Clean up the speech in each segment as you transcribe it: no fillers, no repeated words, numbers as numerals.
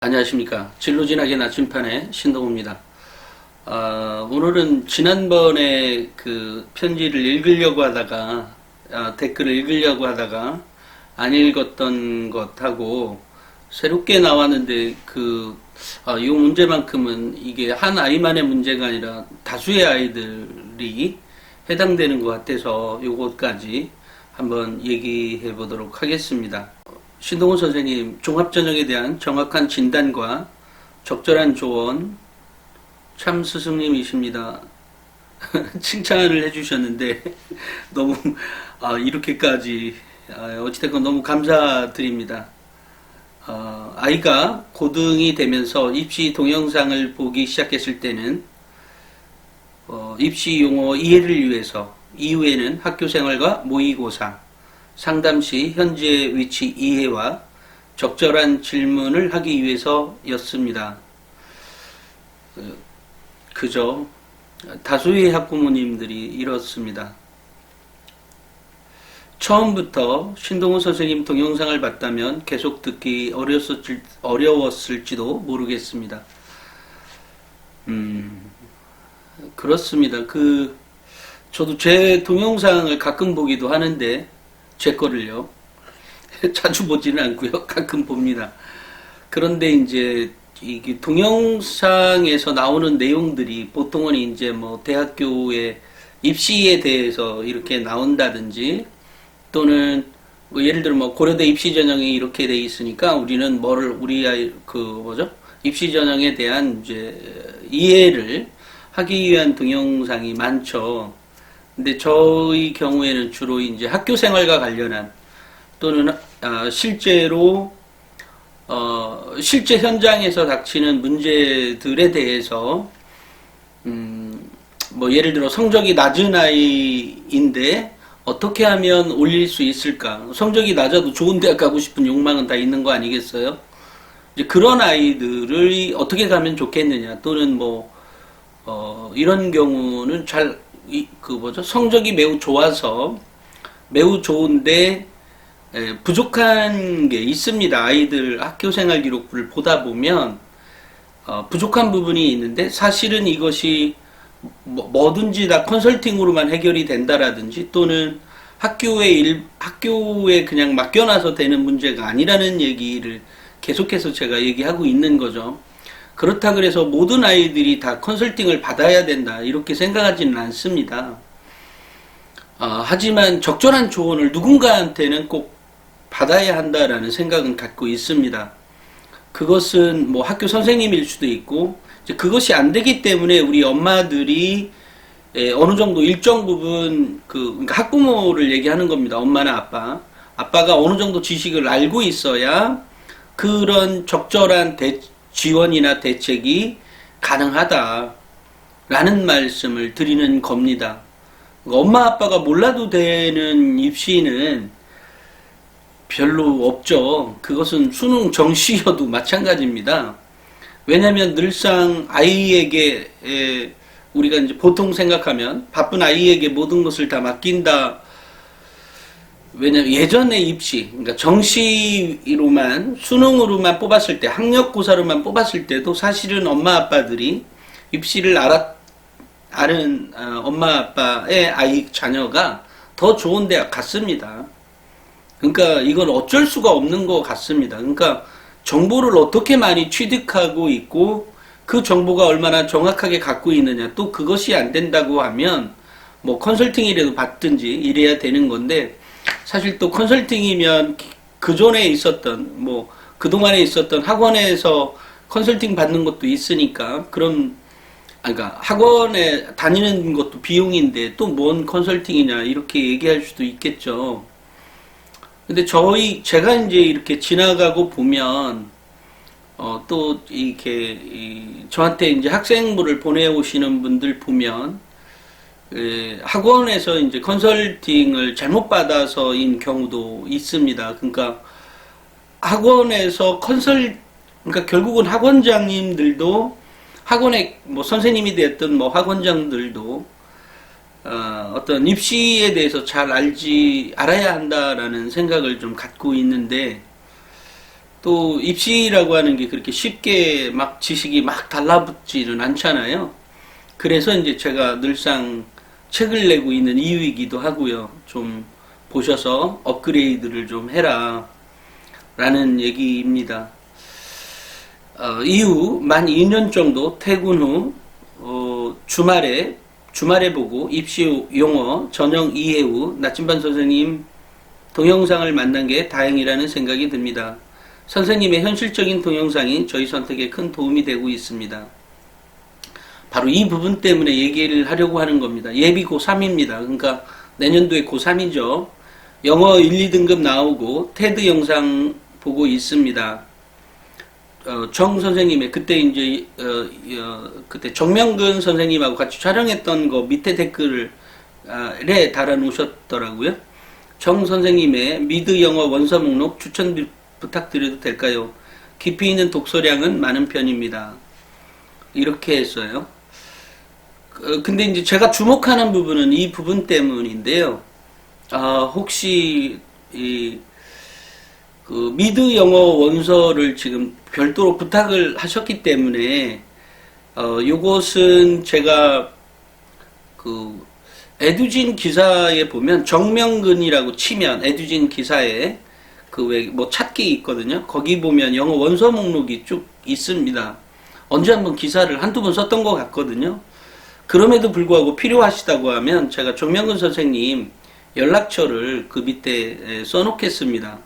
안녕하십니까. 진로진학의 나침판의 신동우입니다. 오늘은 지난번에 그 편지를 읽으려고 하다가, 댓글을 읽으려고 하다가 안 읽었던 것하고 새롭게 나왔는데 이 문제만큼은 이게 한 아이만의 문제가 아니라 다수의 아이들이 해당되는 것 같아서 요것까지 한번 얘기해 보도록 하겠습니다. 신동훈 선생님, 종합전형에 대한 정확한 진단과 적절한 조언, 참 스승님이십니다. 칭찬을 해주셨는데, 너무, 이렇게까지, 어찌됐건 너무 감사드립니다. 아이가 고등이 되면서 입시 동영상을 보기 시작했을 때는, 입시 용어 이해를 위해서, 이후에는 학교 생활과 모의고사, 상담 시 현재 위치 이해와 적절한 질문을 하기 위해서였습니다. 그저 다수의 학부모님들이 이렇습니다. 처음부터 신동훈 선생님 동영상을 봤다면 계속 듣기 어려웠을지도 모르겠습니다. 그렇습니다. 저도 제 동영상을 가끔 보기도 하는데, 제 거를요. 자주 보지는 않고요. 가끔 봅니다. 그런데 이제 이게 동영상에서 나오는 내용들이 보통은 이제 뭐 대학교의 입시에 대해서 이렇게 나온다든지 또는 뭐 예를 들어 뭐 고려대 입시 전형이 이렇게 돼 있으니까 우리는 우리 아이 입시 전형에 대한 이제 이해를 하기 위한 동영상이 많죠. 근데 저희 경우에는 주로 이제 학교 생활과 관련한 또는 실제로 실제 현장에서 닥치는 문제들에 대해서 뭐 예를 들어 성적이 낮은 아이인데 어떻게 하면 올릴 수 있을까? 성적이 낮아도 좋은 대학 가고 싶은 욕망은 다 있는 거 아니겠어요? 이제 그런 아이들을 어떻게 가면 좋겠느냐 또는 이런 경우는 성적이 매우 좋아서 매우 좋은데 부족한 게 있습니다. 아이들 학교 생활 기록부를 보다 보면 부족한 부분이 있는데 사실은 이것이 뭐든지 다 컨설팅으로만 해결이 된다라든지 또는 학교에 그냥 맡겨놔서 되는 문제가 아니라는 얘기를 계속해서 제가 얘기하고 있는 거죠. 그렇다 그래서 모든 아이들이 다 컨설팅을 받아야 된다 이렇게 생각하지는 않습니다. 하지만 적절한 조언을 누군가한테는 꼭 받아야 한다라는 생각은 갖고 있습니다. 그것은 뭐 학교 선생님일 수도 있고 이제 그것이 안 되기 때문에 우리 엄마들이 어느 정도 일정 부분 그러니까 학부모를 얘기하는 겁니다. 엄마나 아빠가 어느 정도 지식을 알고 있어야 그런 적절한 지원이나 대책이 가능하다라는 말씀을 드리는 겁니다. 엄마 아빠가 몰라도 되는 입시는 별로 없죠. 그것은 수능 정시여도 마찬가지입니다. 왜냐하면 늘상 아이에게 우리가 이제 보통 생각하면 바쁜 아이에게 모든 것을 다 맡긴다. 왜냐면 예전의 입시, 그러니까 정시로만 수능으로만 뽑았을 때 학력고사로만 뽑았을 때도 사실은 엄마 아빠들이 입시를 아는 엄마 아빠의 자녀가 더 좋은 대학 갔습니다. 그러니까 이건 어쩔 수가 없는 것 같습니다. 그러니까 정보를 어떻게 많이 취득하고 있고 그 정보가 얼마나 정확하게 갖고 있느냐 또 그것이 안 된다고 하면 뭐 컨설팅이라도 받든지 이래야 되는 건데 사실 또 컨설팅이면 그전에 있었던 그동안에 있었던 학원에서 컨설팅 받는 것도 있으니까 그러니까 학원에 다니는 것도 비용인데 또 뭔 컨설팅이냐 이렇게 얘기할 수도 있겠죠. 근데 제가 이제 이렇게 지나가고 보면 또 이렇게 저한테 이제 학생부를 보내오시는 분들 보면 학원에서 이제 컨설팅을 잘못 받아서인 경우도 있습니다. 그러니까 학원에서 그러니까 결국은 학원장님들도 학원의 선생님이 됐던 학원장들도 어떤 입시에 대해서 잘 알아야 한다라는 생각을 좀 갖고 있는데 또 입시라고 하는 게 그렇게 쉽게 막 지식이 막 달라붙지는 않잖아요. 그래서 이제 제가 늘상 책을 내고 있는 이유이기도 하고요. 좀 보셔서 업그레이드를 좀 해라 라는 얘기입니다. 이후 만 2년 정도 퇴근 후 주말에 보고 입시 용어 전형 이해 후 나침반 선생님 동영상을 만난 게 다행이라는 생각이 듭니다. 선생님의 현실적인 동영상이 저희 선택에 큰 도움이 되고 있습니다. 바로 이 부분 때문에 얘기를 하려고 하는 겁니다. 예비 고3입니다. 그러니까 내년도에 고3이죠. 영어 1, 2등급 나오고 테드 영상 보고 있습니다. 정 선생님의 그때 이제 그때 정명근 선생님하고 같이 촬영했던 거 밑에 댓글에 달아 놓으셨더라고요. 정 선생님의 미드 영어 원서 목록 추천 부탁드려도 될까요? 깊이 있는 독서량은 많은 편입니다. 이렇게 했어요. 근데 이제 제가 주목하는 부분은 이 부분 때문인데요. 혹시 그 미드 영어 원서를 지금 별도로 부탁을 하셨기 때문에 요것은 제가 그 에듀진 기사에 보면 정명근이라고 치면 에듀진 기사에 그 왜 뭐 찾기 있거든요. 거기 보면 영어 원서 목록이 쭉 있습니다. 언제 한번 기사를 한두 번 썼던 것 같거든요. 그럼에도 불구하고 필요하시다고 하면 제가 정명근 선생님 연락처를 그 밑에 써놓겠습니다.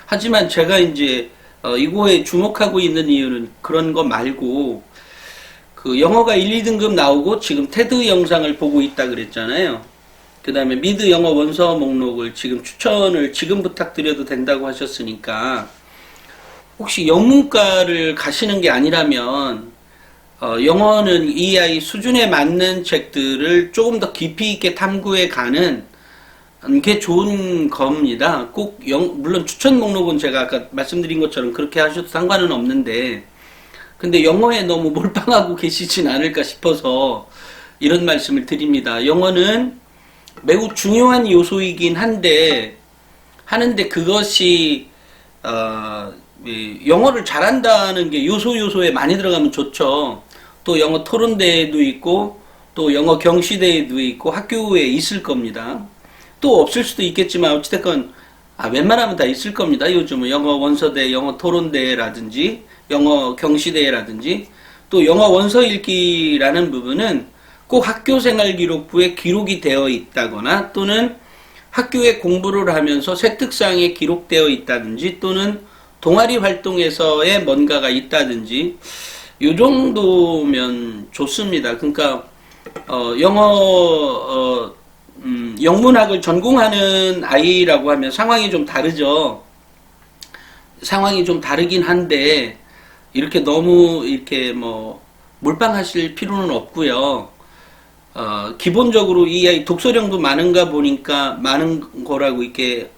하지만 제가 이제 이거에 주목하고 있는 이유는 그런 거 말고 그 영어가 1, 2등급 나오고 지금 테드 영상을 보고 있다 그랬잖아요. 그 다음에 미드 영어 원서 목록을 지금 추천을 지금 부탁드려도 된다고 하셨으니까 혹시 영문과를 가시는 게 아니라면 영어는 이 아이 수준에 맞는 책들을 조금 더 깊이 있게 탐구해 가는 게 좋은 겁니다. 꼭 물론 추천 목록은 제가 아까 말씀드린 것처럼 그렇게 하셔도 상관은 없는데 근데 영어에 너무 몰빵하고 계시진 않을까 싶어서 이런 말씀을 드립니다. 영어는 매우 중요한 요소이긴 한데 그것이 영어를 잘한다는 게 요소에 많이 들어가면 좋죠. 또 영어 토론대회도 있고 또 영어 경시대회도 있고 학교에 있을 겁니다. 또 없을 수도 있겠지만 어찌됐건 웬만하면 다 있을 겁니다. 요즘은 영어 원서대, 영어 토론대회라든지 영어 경시대회라든지 또 영어 원서 읽기라는 부분은 꼭 학교생활기록부에 기록이 되어 있다거나 또는 학교에 공부를 하면서 세특상에 기록되어 있다든지 또는 동아리 활동에서의 뭔가가 있다든지 요 정도면 좋습니다. 그러니까 영문학을 전공하는 아이라고 하면 상황이 좀 다르죠. 상황이 좀 다르긴 한데 이렇게 너무 이렇게 뭐 몰빵하실 필요는 없고요. 기본적으로 이 아이 독서량도 많은가 보니까 많은 거라고 이렇게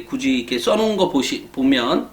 굳이 이렇게 써놓은 거 보면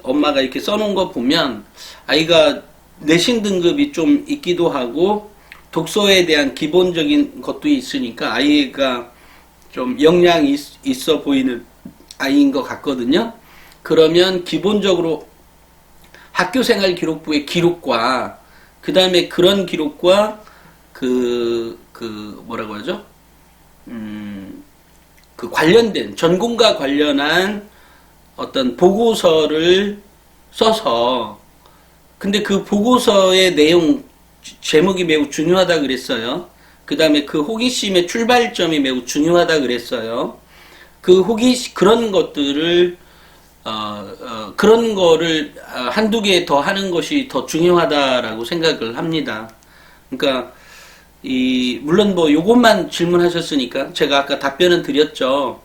엄마가 이렇게 써놓은 거 보면 아이가 내신 등급이 좀 있기도 하고 독서에 대한 기본적인 것도 있으니까 아이가 좀 역량이 있어 보이는 아이인 것 같거든요. 그러면 기본적으로 학교생활 기록부의 기록과 그 다음에 그런 기록과 뭐라고 하죠? 그 관련된 전공과 관련한 어떤 보고서를 써서 근데 그 보고서의 내용 제목이 매우 중요하다 그랬어요. 그 다음에 그 호기심의 출발점이 매우 중요하다 그랬어요. 그런 것들을 그런 거를 한두 개 더 하는 것이 더 중요하다라고 생각을 합니다. 그러니까 물론 뭐 요것만 질문하셨으니까 제가 아까 답변은 드렸죠.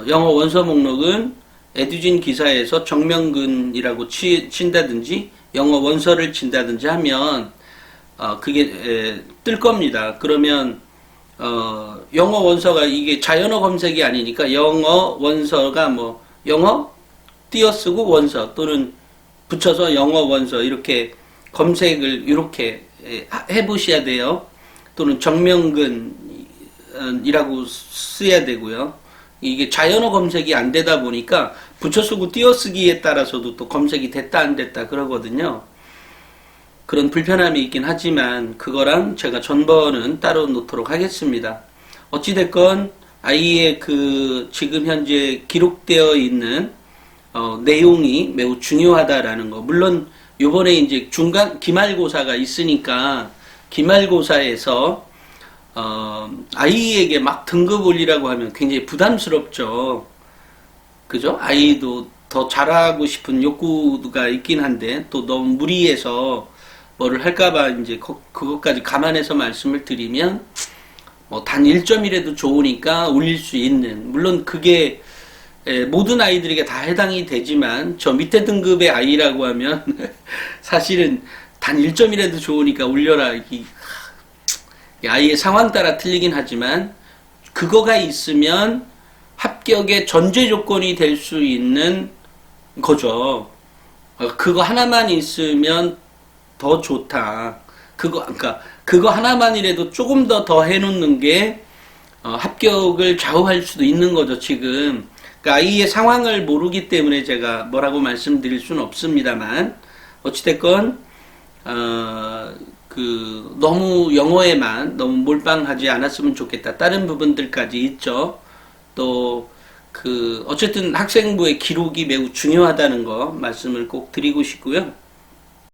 영어 원서 목록은 에듀진 기사에서 정명근이라고 친다든지 영어 원서를 친다든지 하면 그게 뜰 겁니다. 그러면 영어 원서가 이게 자연어 검색이 아니니까 영어 원서가 뭐 영어 띄어쓰고 원서 또는 붙여서 영어 원서 이렇게 검색을 이렇게 해보셔야 돼요. 또는 정명근이라고 써야 되고요. 이게 자연어 검색이 안 되다 보니까 붙여쓰고 띄어쓰기에 따라서도 또 검색이 됐다 안 됐다 그러거든요. 그런 불편함이 있긴 하지만 그거랑 제가 전번은 따로 놓도록 하겠습니다. 어찌됐건 아이의 그 지금 현재 기록되어 있는 내용이 매우 중요하다라는 거. 물론 요번에 이제 중간 기말고사가 있으니까 기말고사에서 아이에게 막 등급 올리라고 하면 굉장히 부담스럽죠. 그죠? 아이도 더 잘하고 싶은 욕구가 있긴 한데 또 너무 무리해서 뭐를 할까봐 이제 그것까지 감안해서 말씀을 드리면 뭐 단 1점이라도 좋으니까 올릴 수 있는, 물론 그게 모든 아이들에게 다 해당이 되지만 저 밑에 등급의 아이라고 하면 사실은 단 1점이라도 좋으니까 올려라, 이 아이의 상황 따라 틀리긴 하지만 그거가 있으면 합격의 전제 조건이 될 수 있는 거죠. 그거 하나만 있으면 더 좋다. 그러니까 그거 하나만이라도 조금 더 해놓는 게 합격을 좌우할 수도 있는 거죠, 지금. 그러니까 아이의 상황을 모르기 때문에 제가 뭐라고 말씀드릴 수는 없습니다만, 어찌됐건, 너무 영어에만 너무 몰빵하지 않았으면 좋겠다. 다른 부분들까지 있죠. 또, 어쨌든 학생부의 기록이 매우 중요하다는 거 말씀을 꼭 드리고 싶고요.